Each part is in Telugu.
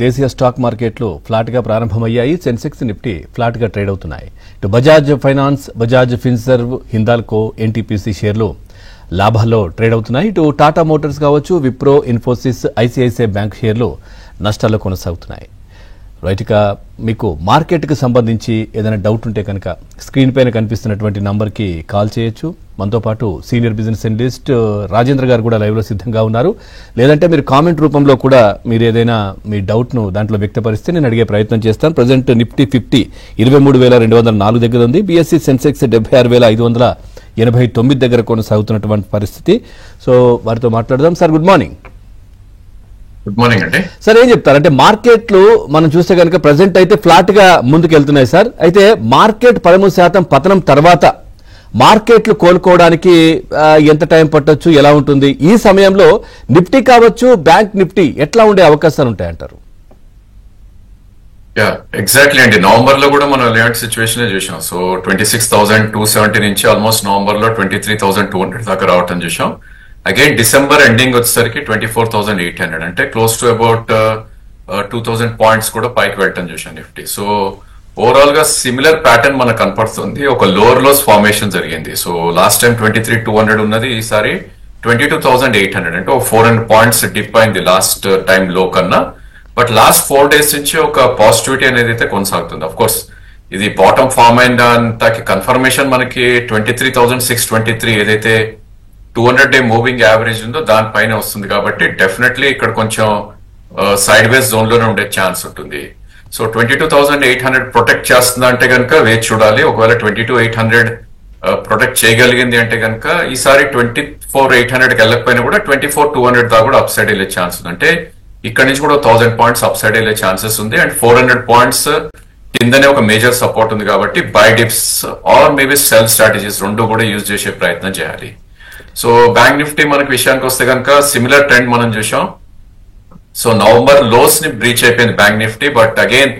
దేశీయ స్టాక్ మార్కెట్లు ఫ్లాట్ గా ప్రారంభమయ్యాయి. సెన్సెక్స్ నిఫ్టీ ఫ్లాట్ గా ట్రేడ్ అవుతున్నాయి. ఇటు బజాజ్ ఫైనాన్స్, బజాజ్ ఫిన్సర్వ్, హిందాల్కో, ఎన్టీపీసీ షేర్లు లాభాల్లో ట్రేడ్ అవుతున్నాయి. ఇటు టాటా మోటార్స్ కావచ్చు, విప్రో, ఇన్ఫోసిస్, ఐసిఐసిఐ బ్యాంక్ షేర్లు నష్టాల్లో కొనసాగుతున్నాయి. రైట్, ఇక మీకు మార్కెట్కి సంబంధించి ఏదైనా డౌట్ ఉంటే కనుక స్క్రీన్ పైన కనిపిస్తున్నటువంటి నంబర్కి కాల్ చేయొచ్చు. మనతో పాటు సీనియర్ బిజినెస్ అనలిస్ట్ రాజేంద్ర గారు కూడా లైవ్లో సిద్ధంగా ఉన్నారు. లేదంటే మీరు కామెంట్ రూపంలో కూడా మీరు ఏదైనా మీ డౌట్ను దాంట్లో వ్యక్తపరిస్తే నేను అడిగే ప్రయత్నం చేస్తాను. ప్రజెంట్ నిఫ్టీ 50 23,204 దగ్గర ఉంది. బీఎస్సీ సెన్సెక్స్ 76,589 దగ్గర కొనసాగుతున్నటువంటి పరిస్థితి. సో వారితో మాట్లాడదాం. Sir, good morning. Good morning అండి. సార్, ఏం చెప్తారు అంటే మార్కెట్లు మనం చూస్తే కనుక ప్రజెంట్ అయితే ఫ్లాట్ గా ముందుకు వెళ్తున్నాయి సార్. అయితే మార్కెట్ 13% పతనం తర్వాత మార్కెట్లు కోలుకోవడానికి ఎంత టైం పట్టొచ్చు, ఎలా ఉంటుంది? ఈ సమయంలో నిఫ్టీ కావచ్చు, బ్యాంక్ నిఫ్టీ ఎట్లా ఉండే అవకాశాలు ఉంటాయంటారు? ఎగ్జాక్ట్లీ అండి. నవంబర్ లో కూడా మనం ఇలాంటి సిచ్యువేషన్ చూసాం. సో 26,270 నుంచి ఆల్మోస్ట్ నవంబర్ లో 23,200 దాకా రావటం చూసాం. అగైన్ డిసెంబర్ ఎండింగ్ వచ్చేసరికి 24,800, అంటే క్లోజ్ టు అబౌట్ 2,000 పాయింట్స్ కూడా పైకి వెళ్ళటం చూసాం నిఫ్టీ. సో ఓవరాల్ గా సిమిలర్ ప్యాటర్న్ మనకు కనపడుతుంది. ఒక లోవర్ లోస్ ఫార్మేషన్ జరిగింది. సో లాస్ట్ టైం 23,200 ఉన్నది, ఈసారి 22,800, అంటే ఒక 400 పాయింట్స్ డిప్ అయింది లాస్ట్ టైం లో కన్నా. బట్ లాస్ట్ 4 days నుంచి ఒక పాజిటివిటీ అనేది అయితే కొనసాగుతుంది. అఫ్ కోర్స్ ఇది బాటమ్ ఫార్మ్ అయినంతకి కన్ఫర్మేషన్ మనకి 23,623 ఏదైతే 200-day మూవింగ్ యావరేజ్ ఉందో దానిపైన వస్తుంది. కాబట్టి డెఫినెట్లీ ఇక్కడ కొంచెం సైడ్ వేస్ జోన్ లోనే ఉండే ఛాన్స్ ఉంటుంది. సో 22,800 ప్రొటెక్ట్ చేస్తుందా అంటే కనుక వేచి చూడాలి. ఒకవేళ 22,800 ప్రొటెక్ట్ చేయగలిగింది అంటే కనుక ఈసారి 24,800కి వెళ్ళకపోయినా కూడా 24,200 దాకా కూడా అప్ సైడ్ వెళ్ళే ఛాన్స్ ఉంది. అంటే ఇక్కడ నుంచి కూడా 1,000 పాయింట్స్ అప్ సైడ్ వెళ్ళే ఛాన్సెస్ ఉంది. అండ్ 400 పాయింట్స్ కిందనే ఒక మేజర్ సపోర్ట్ ఉంది. కాబట్టి by dips or maybe cell strategies రెండు కూడా యూజ్ చేసే ప్రయత్నం చేయాలి. సో బ్యాంక్ నిఫ్టీ మనకి విషయానికి వస్తే కనుక సిమిలర్ ట్రెండ్ మనం చూసాం. సో నవంబర్ లోస్ ని బ్రీచ్ అయిపోయింది bank Nifty. But again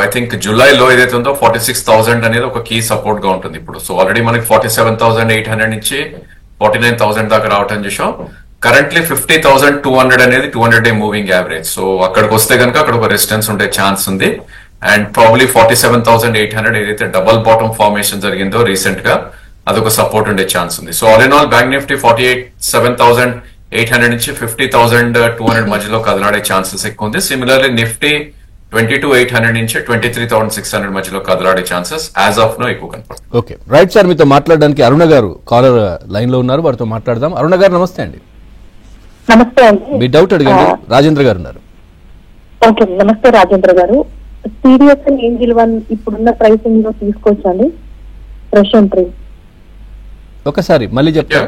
I think July లో ఏదైతే ఉందో 46,000 అనేది ఒక కీ సపోర్ట్ గా ఉంటుంది ఇప్పుడు. సో ఆల్రెడీ మనకి 47,800 నుంచి 49,000 దాకా రావటం చూసాం. కరెంట్లీ 50,200 అనేది 200-day మూవింగ్ యావరేజ్. సో అక్కడికి వస్తే కనుక అక్కడ ఒక రెసిస్టెన్స్ ఉండే ఛాన్స్ ఉంది. అండ్ ప్రాబ్లీ 47,800 ఏదైతే డబల్ బాటమ్ ఫార్మేషన్ జరిగిందో రీసెంట్ గా అదొక సపోర్ట్ ఉండే ఛాన్స్ ఉంది. So all in all bank Nifty 47,800 నుంచి 50,200 మధ్యలో కదలాడే ఛాన్సెస్ ఎక్కువ ఉంది. సిమిలర్లీ నిఫ్టీ 22,800 నుంచి 23,600 మధ్యలో కదలాడే ఛాన్సెస్ యాజ్ ఆఫ్ నో ఎక్కువ కనపడుతుంది. Okay, right sir. మీతో మాట్లాడడానికి అరుణ గారు కాలర్ లైన్ లో ఉన్నారు, వారితో మాట్లాడదాం. అరుణ గారు నమస్తే అండి. నమస్తే అండి. మీ డౌట్ అడగండి. రాజేంద్ర గారు ఉన్నారు. ఓకే, నమస్తే రాజేంద్ర గారు. సిడిఎస్ఎల్ ఏంజిల్ 1 ఇప్పుడున్న ప్రైసింగ్ లో తీసుకోవచ్చండి? ఫ్రెష్ ఎంట్రీ ఒకసారి మళ్ళీ చెప్తాను.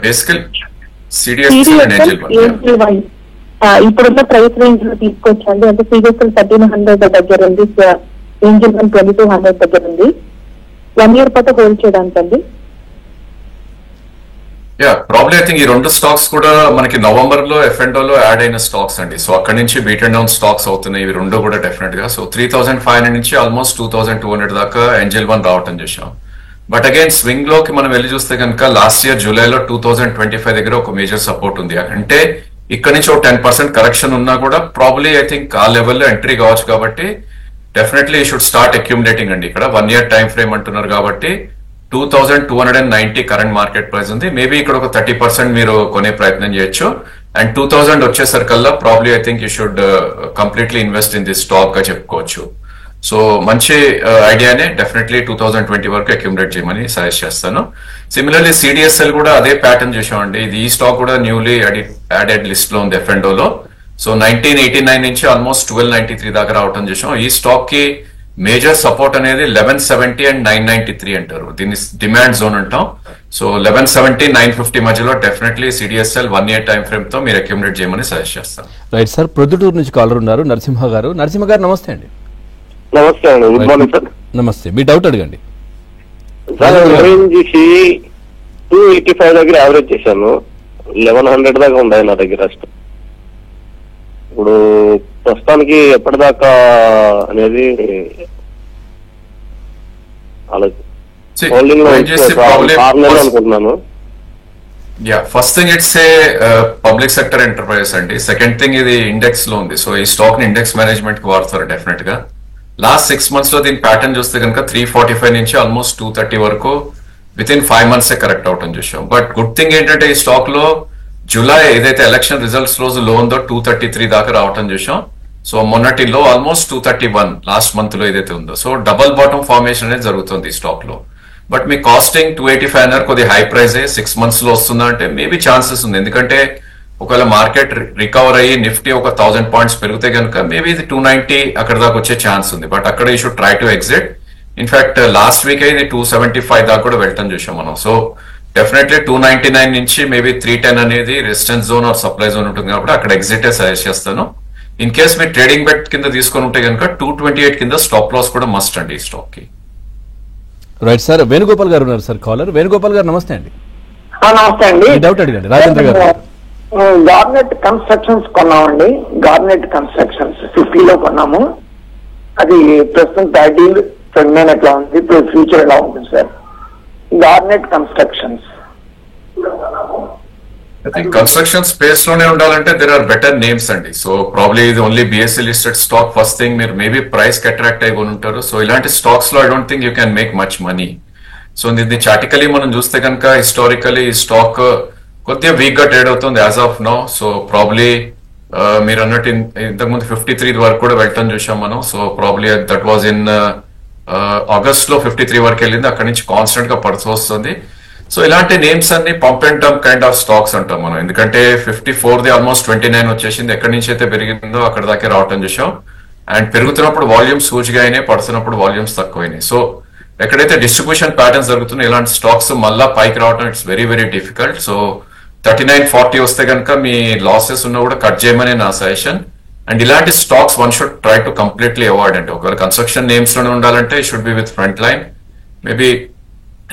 ఇప్పుడున్న ప్రైస్ రేంజ్ లో తీసుకోవచ్చండి? అంటే సిడిఎస్ఎల్ 1,300 దగ్గర ఉంది, ఏంజిల్ 1 2,200 దగ్గర ఉంది. 1 year పాటు హోల్డ్ చేయడానికి అండి? ప్రాబ్లీ ఐ థింక్ ఈ రెండు స్టాక్స్ కూడా మనకి నవంబర్ లో F&O లో యాడ్ అయిన స్టాక్స్ అండి. సో అక్కడ నుంచి బీట్ అండ్ డౌన్ స్టాక్స్ అవుతున్నాయి ఇవి రెండు కూడా డెఫినెట్ గా. సో 3,500 నుంచి ఆల్మోస్ట్ 2,200 దాకా ఏంజిల్ 1 రావటం చూసాం. బట్ అగైన్ స్వింగ్ లోకి మనం వెళ్ళి చూస్తే కనుక లాస్ట్ ఇయర్ జూలైలో 2025 దగ్గర ఒక మేజర్ సపోర్ట్ ఉంది. అంటే ఇక్కడ నుంచి ఒక 10% కరెక్షన్ ఉన్నా కూడా ప్రాబ్లీ ఐ థింక్ ఆ లెవెల్లో ఎంట్రీ కావచ్చు. కాబట్టి డెఫినెట్లీ షుడ్ స్టార్ట్ అక్యూములేటింగ్ అండి. ఇక్కడ 1 year టైం ఫ్రేమ్ అంటున్నారు కాబట్టి 2,290 కరెంట్ మార్కెట్ ప్రైస్ ఉంది. మేబీ ఇక్కడ ఒక 30% మీరు కొనే ప్రయత్నం చేయొచ్చు. అండ్ 2,000 వచ్చేసరికల్లా probably I think you should completely invest in this stock గా చెప్పుకోవచ్చు. సో మంచి ఐడియానే. డెఫినెట్లీ 2020 వరకు అక్యూములేట్ చేయమని సజెస్ట్ చేస్తాను. సిమిలర్లీ సిడిఎస్ఎల్ కూడా అదే ప్యాటర్న్ చూసామండి. ఇది ఈ స్టాక్ కూడా న్యూలీ యాడెడ్ లిస్ట్ లో ఉంది F&O లో. సో 1989 నుంచి ఆల్మోస్ట్ 1293 దాకా రావటం చూసాం. ఈ స్టాక్ కి మేజర్ సపోర్ట్ అనేది 1170 అండ్ 993 అంటారు. దీన్ని డిమాండ్ జోన్ అంటాం. సో 1170, 950 మధ్యలో definitely CDSL 1 year time frame తో మీరు అక్యూములేట్ చేయమని సజెస్ట్ చేస్తాను. Right sir. ప్రొద్దుటూరు నుంచి కాలర్ ఉన్నారు, నరసింహ గారు. నరసింహ గారు నమస్తే అండి. నమస్తే అండి. Good morning sir. నమస్తే. మీ డౌట్ అడగండి. సార్, ఓఎన్జీసీ 285 దగ్గర యావరేజ్ చేశాను. 1,100 దాకా ఉన్నాయి నా దగ్గర. ఇప్పుడు ప్రస్తుతానికి ఎప్పటిదాకా అనేది హోల్డింగ్ లో అనుకుంటున్నాను. Yeah, first thing it's a public sector enterprises అండి. సెకండ్ థింగ్ ఇది ఇండెక్స్ లో ఉంది. సో ఈ స్టాక్ ని ఇండెక్స్ మేనేజ్మెంట్ కి వాడతారు డెఫినెట్ గా. లాస్ట్ 6 months లో దీని ప్యాటర్న్ చూస్తే కనుక 345 నుంచి ఆల్మోస్ట్ 230 వరకు విత్ ఇన్ 5 months కరెక్ట్ అవటం చూసాం. బట్ గుడ్ థింగ్ ఏంటంటే ఈ స్టాక్ లో జూలై ఏదైతే ఎలక్షన్ రిజల్ట్స్ రోజు లో ఉందో 233 దాకా రావటం చూసాం. సో మొన్నటిలో ఆల్మోస్ట్ 231 లాస్ట్ మంత్ లో ఏదైతే ఉందో. సో డబల్ బాటమ్ ఫార్మేషన్ అనేది జరుగుతుంది ఈ స్టాక్ లో. బట్ మీ కాస్టింగ్ 285 అన్నారు, కొద్దిగా హై ప్రైస్ 6 months లో వస్తుందా అంటే మేబీ ఛాన్సెస్ ఉంది. ఎందుకంటే ఒకవేళ మార్కెట్ రికవర్ అయ్యి నిఫ్టీ ఒక 1000 points పెరిగితే కనుక మేబీ ఇది 290 అక్కడ దాకా వచ్చే ఛాన్స్ ఉంది. బట్ అక్కడ you should try to exit. In fact last week ఇది 275 దాకా కూడా వెళ్ళటం చూసాం మనం. సో డెఫినెట్లీ 299 నుంచి మేబీ 310 అనేది resistance zone or supply zone ఉంటుంది కాబట్టి అక్కడ ఎగ్జిట్ సజెస్ట్ చేస్తాను. ఇన్ కేస్ మీరు ట్రేడింగ్ బెట్ కింద తీసుకొని ఉంటే కనుక 228 కింద స్టాప్ లాస్ కూడా మస్ట్ అండి ఈ స్టాక్ కి. రైట్ సార్, వేణుగోపాల్ గారు ఉన్నారు సార్ కాలర్. వేణుగోపాల్ గారు నమస్తే అండి. నమస్తే అండి. మీ డౌట్ అడగండి రాజేంద్ర గారు. గార్నెట్ కన్స్ట్రక్షన్స్ కొన్నామండి. గార్నెట్ కన్స్ట్రక్షన్స్ 50 లో కొన్నాము. అది ప్రస్తుతం 30 29 ఎట్లా ఉంది, ఇప్పుడు ఫ్యూచర్ ఎలా ఉంటుంది sir? Garnet Constructions construction space లోనే ఉండాలంటే దేర్ ఆర్ బెటర్ నేమ్స్ అండి. సో ప్రాబ్లీ ఇది only BSE listed stock. First thing మీరు మేబీ ప్రైస్ కి అట్రాక్ట్ అయి ఉంటారు. సో ఇలాంటి స్టాక్స్ లో I don't think you can make much money. So ఇది చాటికలీ మనం చూస్తే కనుక హిస్టారికలీ ఈ స్టాక్ కొద్దిగా వీక్ గా ట్రేడ్ అవుతుంది as of now. So probably మీరు అన్నట్టు ఇంతకుముందు 53 వరకు కూడా వెళ్ళటం చూసాం మనం. So probably that was in August లో 53 వరకు వెళ్ళింది. అక్కడి నుంచి కాన్స్టెంట్ గా పడుతూ వస్తుంది. సో ఇలాంటి నేమ్స్ అన్ని pump and dump kind of stocks అంటాం మనం. ఎందుకంటే 54 ఆల్మోస్ట్ 29 వచ్చేసింది. ఎక్కడి నుంచి అయితే పెరిగిందో అక్కడ దాకా రావటం చూసాం. అండ్ పెరుగుతున్నప్పుడు వాల్యూమ్స్ సూచిగా అయినాయి, పడుతున్నప్పుడు వాల్యూమ్స్ తక్కువైనాయి. సో ఎక్కడైతే డిస్ట్రిబ్యూషన్ ప్యాటర్న్స్ జరుగుతున్నాయి ఇలాంటి స్టాక్స్ మళ్ళా పైకి రావడం it's very very difficult. So 39-40 వస్తే కనుక మీ లాసెస్ ఉన్నా కూడా కట్ చేయమని నా సజెషన్. అండ్ ఇలాంటి stocks one should try to completely avoid. అంటే ఒకవేళ కన్స్ట్రక్షన్ నేమ్స్ లోనే ఉండాలంటే should be with front line. Maybe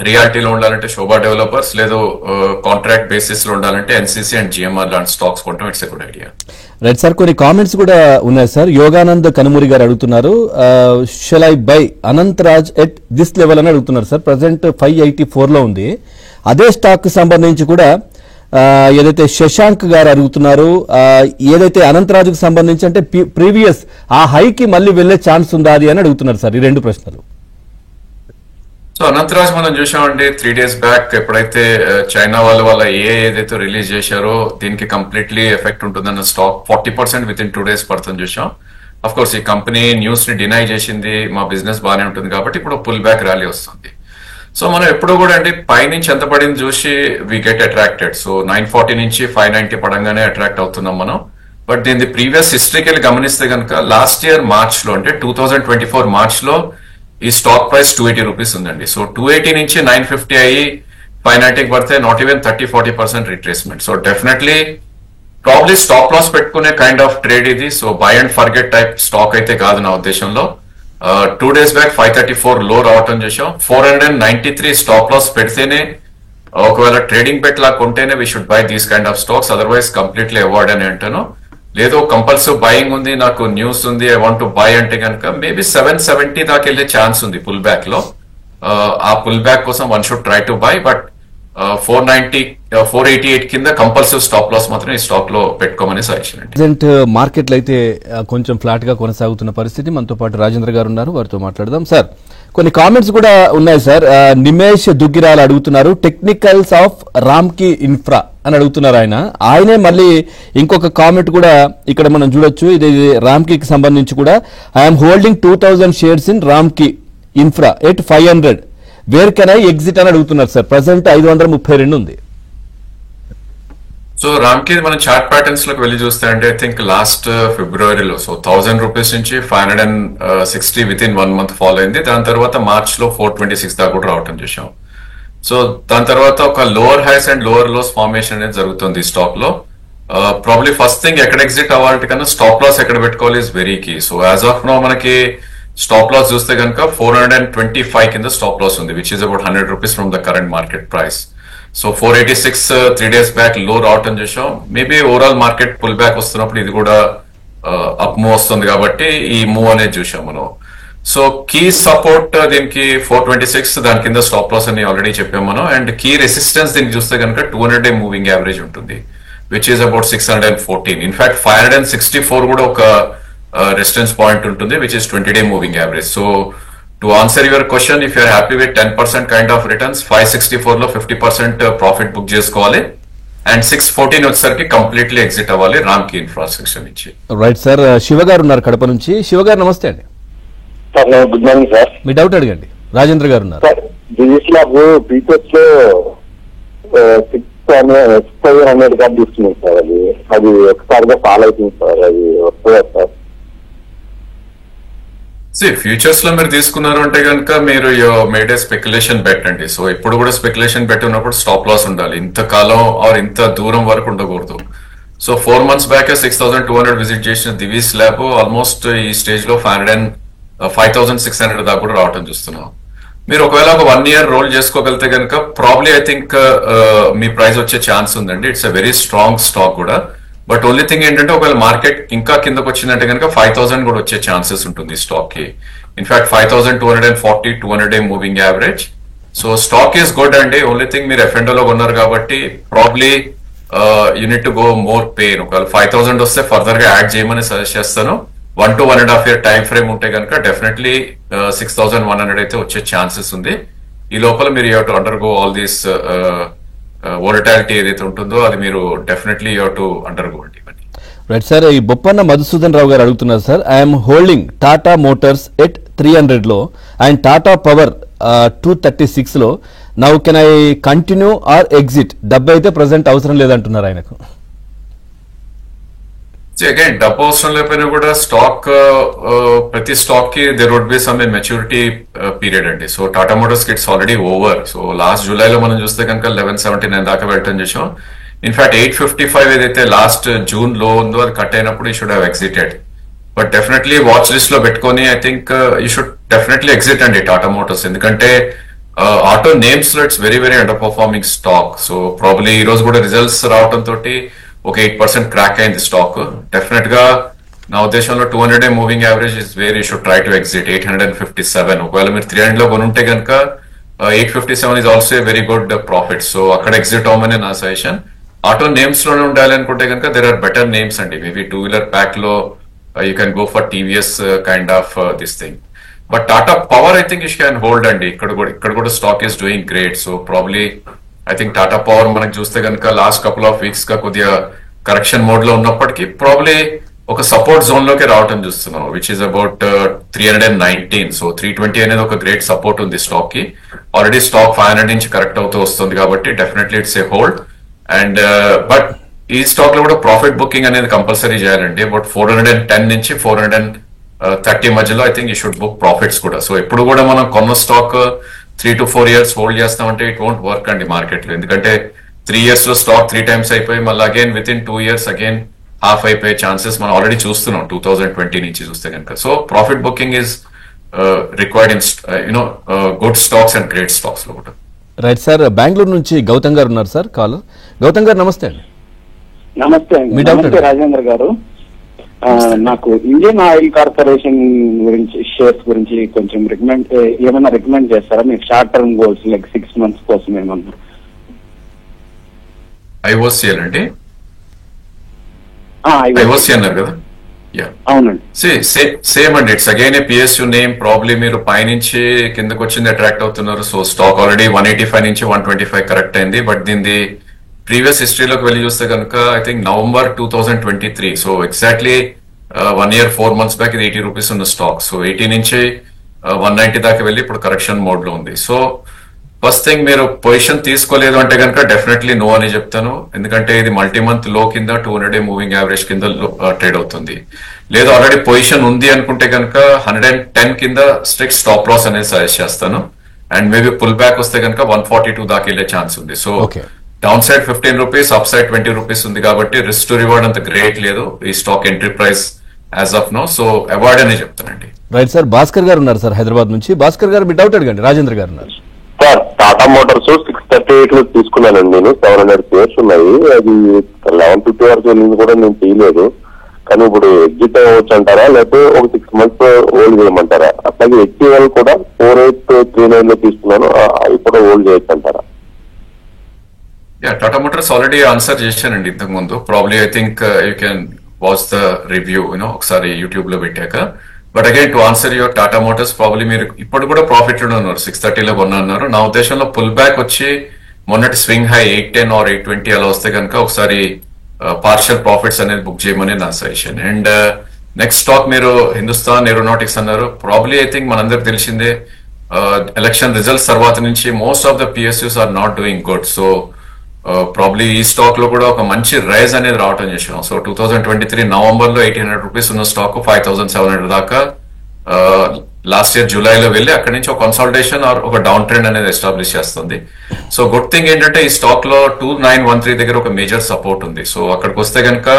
రియాలిటీలో ఉండాలంటే శోభా డెవలపర్స్, లేదు కాంట్రాక్ట్ బేసిస్ లో ఉండాలంటే ఎన్సీసీ అండ్ జిఎంఆర్ లాంటి స్టాక్స్ కొంటాం. It's a good idea. Right sir, కొన్ని కామెంట్స్ కూడా ఉన్నాయి సార్. యోగానంద్ కనుమూరి గారు అడుగుతున్నారు, shall I buy Anantraj at this level అని అడుగుతున్నారు సార్. ప్రజెంట్ 584 లో ఉంది. అదే స్టాక్ కి సంబంధించి కూడా ఏదైతే శశాంక్ గారు అడుగుతున్నారు, ఏదైతే అనంతరాజుకు సంబంధించి అంటే ప్రీవియస్ ఆ హైకి మళ్ళీ వెళ్లే ఛాన్స్ ఉందా అది అని అడుగుతున్నారు సార్. ఈ 2 ప్రశ్నలు. సో అనంతరాజ్ మనం చూసామండి 3 days బ్యాక్ ఎప్పుడైతే చైనా వాళ్ళ ఏదైతే రిలీజ్ చేశారో దీనికి కంప్లీట్లీ ఎఫెక్ట్ ఉంటుందన్న స్టాక్ 40% విత్ ఇన్ 2 days పడుతుంది చూసాం. అఫ్ కోర్స్ ఈ కంపెనీ న్యూస్ ని డినై చేసింది, మా బిజినెస్ బాగానే ఉంటుంది కాబట్టి ఇప్పుడు పుల్ బ్యాక్ ర్యాలీ వస్తుంది. సో మనం ఎప్పుడు కూడా అండి పైనుంచి ఎంత పడింది చూసి వి గెట్ అట్రాక్టెడ్. సో 940 నుంచి 590 పడంగానే అట్రాక్ట్ అవుతున్నాం మనం. బట్ దీని ప్రీవియస్ హిస్టరీకి వెళ్ళి గమనిస్తే కనుక లాస్ట్ ఇయర్ మార్చ్ లో అంటే 2024 మార్చ్ లో ఈ స్టాక్ ప్రైస్ 280 రూపీస్ ఉందండి. సో 280 నుంచి 950 అయ్యి 590కి పడితే not even 30-40% retracement. So definitely probably stop loss పెట్టుకునే కైండ్ ఆఫ్ ట్రేడ్ ఇది. So buy and forget type stock అయితే కాదు నా ఉద్దేశంలో. 2 days బ్యాక్ 534 లో రావటం చేసాం. 493 స్టాప్ లాస్ పెడితేనే ఒకవేళ ట్రేడింగ్ బెట్ లా కొంటేనే we should buy these kind of stocks. Otherwise completely avoid అని అంటాను. లేదు కంపల్సరీ బయింగ్ ఉంది, నాకు న్యూస్ ఉంది, ఐ వాంట్ టు బై అంటే కనుక మేబీ 770 దాకా వెళ్ళే ఛాన్స్ ఉంది పుల్ బ్యాక్ లో. ఆ పుల్ బ్యాక్ కోసం one should try to buy. But 488 కింద కంపల్సరీ స్టాప్ లాస్ మాత్రం ఈ స్టాక్ లో పెట్టుకోమని సజెషన్ అండి. ప్రజెంట్ మార్కెట్లు అయితే కొంచెం ఫ్లాట్ గా కొనసాగుతున్న పరిస్థితి. మనతో పాటు రాజేంద్ర గారు ఉన్నారు, వారితో మాట్లాడదాం. సార్ కొన్ని కామెంట్స్ కూడా ఉన్నాయి సార్. నిమేష్ దుగ్గిరాల్ అడుగుతున్నారు, టెక్నికల్స్ ఆఫ్ రామ్కి ఇన్ఫ్రా అని అడుగుతున్నారు. ఆయనే మళ్ళీ ఇంకొక కామెంట్ కూడా ఇక్కడ మనం చూడొచ్చు. ఇది రామ్కి సంబంధించి కూడా, ఐఎమ్ హోల్డింగ్ 2000 షేర్స్ ఇన్ రామ్కి infra at 500, where can I exit అని అడుగుతున్నారు సార్. ప్రజెంట్ 532 ఉంది. సో రామ్కి మనం చార్ట్ ప్యాటర్న్స్ లోకి వెళ్ళి చూస్తే అంటే ఐ థింక్ లాస్ట్ ఫిబ్రవరిలో 1000 రూపీస్ నుంచి 560 విత్ ఇన్ 1 month ఫాలో అయింది. దాని తర్వాత మార్చ్ లో 426 దాకా కూడా రావటం చూసాం. సో దాని తర్వాత ఒక lower highs and lower lows formation అనేది జరుగుతుంది ఈ స్టాక్ లో. ప్రాబ్లీ ఫస్ట్ థింగ్ ఎక్కడ ఎగ్జిట్ అవ్వాలి కన్నా స్టాప్ లాస్ ఎక్కడ పెట్టుకోవాలి is very key. So as of now మనకి స్టాప్ లాస్ చూస్తే కనుక 425 కింద స్టాప్ లాస్ ఉంది, which is about 100 rupees from the current market price. So 486 3 days back లో రావటం చూసాం. Maybe overall market pull back వస్తున్నప్పుడు ఇది కూడా అప్ మూవ్ వస్తుంది కాబట్టి ఈ మూవ్ అనేది చూసాం మనం. సో కీ సపోర్ట్ దీనికి 426, దాని కింద స్టాప్ లాస్ అని ఆల్రెడీ చెప్పాం మనం. అండ్ కీ రెసిస్టెన్స్ దీనికి చూస్తే కనుక 200-డే మూవింగ్ యావరేజ్ ఉంటుంది, విచ్ ఈస్ అబౌట్ 614. ఇన్ఫాక్ట్ 564 కూడా ఒక రెసిస్టెన్స్ పాయింట్ ఉంటుంది, విచ్ ఇస్ 20-డే moving average. So to answer your question, if you're happy with 10% kind of returns, 564 లో 50% ప్రాఫిట్ బుక్ చేసుకోవాలి. అండ్ 614 వచ్చేసరికి కంప్లీట్లీ ఎగ్జిట్ అవ్వాలి రామ్ కీ ఇన్ఫ్రాస్ట్రక్చర్ నుంచి. రైట్ సార్, శివ గారు ఉన్నారు కడప నుంచి. శివ గారు నమస్తే అండి. Good morning sir. మీ డౌట్ అడగండి. రాజేంద్ర గారు ఉన్నారు. సార్ దినేష్ లాబ్ బీటెక్ లో 6,500 గా తీసుకున్నాం సార్. అది ఒకసారిగా ఫాలో అవుతుంది సార్. అది వస్తుందా సార్? ఫ్యూచర్స్ లో మీరు తీసుకున్నారు అంటే కనుక మీరు మేడ్ ఏ స్పెక్యులేషన్ బెట్ అండి. సో ఇప్పుడు కూడా స్పెక్యులేషన్ బెట్ ఉన్నప్పుడు స్టాప్ లాస్ ఉండాలి. ఇంతకాలం ఆర్ ఇంత దూరం వరకు ఉండకూడదు. సో 4 months బ్యాక్ 6,200 విజిట్ చేసిన దివీస్ ల్యాబ్ ఆల్మోస్ట్ ఈ స్టేజ్ లో 5,600 దాకా కూడా రావటం చూస్తున్నాం. మీరు ఒకవేళ ఒక 1 year రోల్ చేసుకోగలితే కనుక probably I think me price వచ్చే ఛాన్స్ ఉందండి. It's a very strong stock కూడా. బట్ ఓన్లీ థింగ్ ఏంటంటే ఒకవేళ మార్కెట్ ఇంకా కిందకు వచ్చిందంటే కనుక 5,000 కూడా వచ్చే ఛాన్సెస్ ఉంటుంది స్టాక్ కి. ఇన్ఫాక్ట్ 5,240 200-డే moving average. So stock is good అండి. ఓన్లీ థింగ్ మీరు ఎఫ్ఎండో లో కొన్నారు కాబట్టి probably you need to go more pain. ఒకవేళ 5,000 వస్తే ఫర్దర్ గా యాడ్ చేయమని సజెస్ట్ చేస్తాను. 1 to 1.5 year టైం ఫ్రేమ్ ఉంటే కనుక డెఫినెట్లీ 6,100 అయితే వచ్చే ఛాన్సెస్ ఉంది. ఈ లోపల మీరు you have to undergo all these volatility ఏదైతే ఉంటుందో అది మీరు definitely you have to undergo అండి. రైట్ సార్, ఈ బొప్పన్న మధుసూదన్ రావు గారు అడుగుతున్నారు sir, I'm holding Tata Motors at 300 లో అండ్ టాటా పవర్ 236 లో. Now can I continue or exit? డబ్బు అయితే ప్రజెంట్ అవసరం లేదంటున్నారు ఆయనకు. అగైన్ డబ్బు అవసరం లేకపోయినా కూడా స్టాక్ ప్రతి స్టాక్ కి there would be some maturity period అండి. సో టాటా మోటార్స్ కి it's already over. So last జూలైలో మనం చూస్తే కనుక 1179 దాకా వెళ్ళటం చేసాం. ఇన్ఫాక్ట్ 855 ఏదైతే లాస్ట్ జూన్ లో ఉందో అది కట్ అయినప్పుడు you should have exited. But definitely watch list లో పెట్టుకొని I think you should definitely exit అండి టాటా మోటార్స్. ఎందుకంటే ఆటో నేమ్స్ లో it's very very under performing stock. So probably ఈ రోజు కూడా రిజల్ట్స్ రావడం తోటి ఒక 8% క్రాక్ అయింది స్టాక్. డెఫినెట్ గా నా ఉద్దేశంలో 200-డే moving average is where you should try to exit 857. ఒకవేళ మీరు 300 లో కొనుంటే కనుక 857 ఇస్ also very good profit. So అక్కడ ఎగ్జిట్ అవ్వమని నా సజెషన్. ఆటో నేమ్స్ లోనే ఉండాలి అనుకుంటే కనుక దెర్ ఆర్ బెటర్ నేమ్స్ అండి. మేబీ 2-wheeler ప్యాక్ లో you can go for TVS kind of this thing. But Tata power I think you can hold అండి. ఇక్కడ కూడా stock is doing great. So probably I think Tata power మనకు చూస్తే కనుక లాస్ట్ కపుల్ ఆఫ్ వీక్స్ గా కొద్దిగా కరెక్షన్ మోడ్ లో ఉన్నప్పటికీ ప్రాబ్లీ ఒక సపోర్ట్ జోన్ లోకి రావటం చూస్తున్నాం, విచ్ ఇస్ అబౌట్ 319. సో 320 అనేది ఒక గ్రేట్ సపోర్ట్ ఉంది స్టాక్ కి. ఆల్రెడీ స్టాక్ 500 నుంచి కరెక్ట్ అవుతూ వస్తుంది కాబట్టి definitely it's a hold. And but ఈ స్టాక్ లో కూడా ప్రాఫిట్ బుకింగ్ అనేది కంపల్సరీ చేయాలండి. అబౌట్ 410 నుంచి 430 మధ్యలో I think you should book profits కూడా. సో ఎప్పుడు కూడా మనం కొన్న స్టాక్ 3 to 4 years హోల్డ్ చేస్తామంటే ఇట్ వోంట్ వర్క్ అండి మార్కెట్ లో. ఎందుకంటే 3 years లో స్టాక్ 3 times అయిపోయి మళ్ళీ again with in 2 years again half అయిపోయే ఛాన్సెస్ మనం ఆల్రెడీ చూస్తున్నాం 2020 నుంచి చూస్తే కనుక. So profit booking is required in good stocks and great stocks లో కూడా. రైట్ సార్, బెంగళూరు నుంచి గౌతమ్ గారు ఉన్నారు సార్ కాలర్. గౌతమ్ గారు నమస్తే అండి. నమస్తే అండి. రాజేంద్ర గారు, నాకు ఇండియన్ ఆయిల్ కార్పొరేషన్ గురించి షేర్స్ గురించి కొంచెం ఏమైనా రికమెండ్ చేస్తారా? మీకు short term goals like 6 months కోసం ఏమన్నా? ఐఓసిఎల్ అండి, ఐఓసి అన్నారు కదా. అవునండి, సేమ్ అండి. It's again A PSU name. Probably మీరు పైనుంచి కిందకు వచ్చింది అట్రాక్ట్ అవుతున్నారు. సో స్టాక్ ఆల్రెడీ 185 నుంచి 125 కరెక్ట్ అయింది. బట్ దీని ప్రీవియస్ హిస్టరీలోకి వెళ్ళి చూస్తే కనుక I think November 2023. So exactly 1 year 4 months back ఇది 80 రూపీస్ ఉన్న స్టాక్. సో 80 నుంచి 190 దాకా వెళ్ళి ఇప్పుడు కరెక్షన్ మోడ్ లో ఉంది. సో ఫస్ట్ థింగ్ మీరు పొజిషన్ తీసుకోలేదు అంటే కనుక డెఫినెట్లీ నో అని చెప్తాను. ఎందుకంటే ఇది మల్టీ మంత్ లో కింద 200-డే మూవింగ్ యావరేజ్ కింద ట్రేడ్ అవుతుంది. లేదు ఆల్రెడీ పొజిషన్ ఉంది అనుకుంటే కనుక 110 కింద స్ట్రిక్ట్ స్టాప్ లాస్ అనేది సజెస్ట్ చేస్తాను. అండ్ మేబీ పుల్ బ్యాక్ వస్తే కనుక 142 దాకా వెళ్ళే ఛాన్స్ ఉంది. So down side 15 rupees, up side 20 rupees ఉంది కాబట్టి రిస్క్ టు రివార్డ్ అంత గ్రేట్ లేదు ఈ stock entry price as of now. So avoid అనే చెప్తానండి. రైట్ సార్, భాస్కర్ గారు ఉన్నారు సార్ హైదరాబాద్ నుంచి. భాస్కర్ గారు మీ డౌట్ అడగండి. రాజేంద్ర గారు ఉన్నారు సార్. టాటా మోటార్స్ 638 లో తీసుకున్నానండి నేను. 700 షేర్స్ ఉన్నాయి. అది 1150 వరకు వెళ్ళింది కూడా నేను తీయలేదు. కానీ ఇప్పుడు ఎగ్జిట్ అవ్వచ్చు అంటారా, లేకపోతే ఒక 6 months హోల్డ్ చేయమంటారా? అట్లాగే HCL కూడా 4839 లో తీసుకున్నాను, అవి కూడా హోల్డ్ చేయొచ్చు అంటారా? టాటా మోటార్స్ ఆల్రెడీ ఆన్సర్ చేశానండి ఇంతకు ముందు. Probably I think you can watch the review ఒకసారి యూట్యూబ్ లో పెట్టాక. But again to answer your Tata Motors, probably మీరు ఇప్పుడు కూడా ప్రాఫిట్ ఉన్నారు, 630 కొన్నారు. నా ఉద్దేశంలో పుల్ బ్యాక్ వచ్చి మొన్నటి స్వింగ్ హై 810 or 820 అలా వస్తే కనుక ఒకసారి పార్షియల్ ప్రాఫిట్స్ అనేది బుక్ చేయమని నా సజెషన్. అండ్ నెక్స్ట్ స్టాక్ మీరు హిందుస్థాన్ ఏరోనాటిక్స్ అన్నారు. ప్రాబ్లీ ఐ థింక్ మనందరికి తెలిసిందే, ఎలక్షన్ రిజల్ట్స్ తర్వాత నుంచి most of the PSUs are not doing good. So probably ఈ స్టాక్ లో కూడా ఒక మంచి రైజ్ అనేది రావటం చేసాం. సో 2023 నవంబర్ లో 1800 రూపీస్ ఉన్న స్టాక్ 5700 దాకా లాస్ట్ ఇయర్ జూలైలో వెళ్ళి అక్కడి నుంచి ఒక కన్సాలిడేషన్ ఆర్ ఒక డౌన్ ట్రెండ్ అనేది ఎస్టాబ్లిష్ చేస్తుంది. సో గుడ్ థింగ్ ఏంటంటే ఈ స్టాక్ లో 2913 దగ్గర ఒక మేజర్ సపోర్ట్ ఉంది. సో అక్కడికి వస్తే కనుక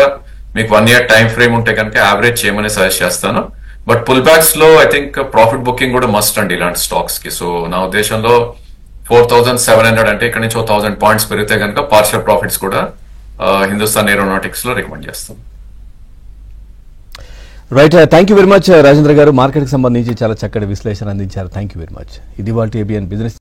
మీకు 1 year టైం ఫ్రేమ్ ఉంటే కనుక యావరేజ్ చేయమని సజెస్ట్ చేస్తాను. బట్ పుల్ బ్యాక్స్ లో ఐ థింక్ ప్రాఫిట్ బుకింగ్ కూడా మస్ట్ అండి ఇలాంటి స్టాక్స్ కి. సో నా ఉద్దేశంలో 4700 అంటే ఇక్కడ నుంచి 1000 పాయింట్స్ పెరిగితే కనుక పార్షియల్ ప్రాఫిట్స్ కూడా హిందుస్థాన్ ఏరోనాటిక్స్ లో రికమెండ్ చేస్తాం. Right, thank you very much Rajendra గారు. మార్కెట్ కి సంబంధించి చాలా చక్కటి విశ్లేషణ అందించారు. Thank you very much. ఇది వాళ్ళ ABN బిజినెస్.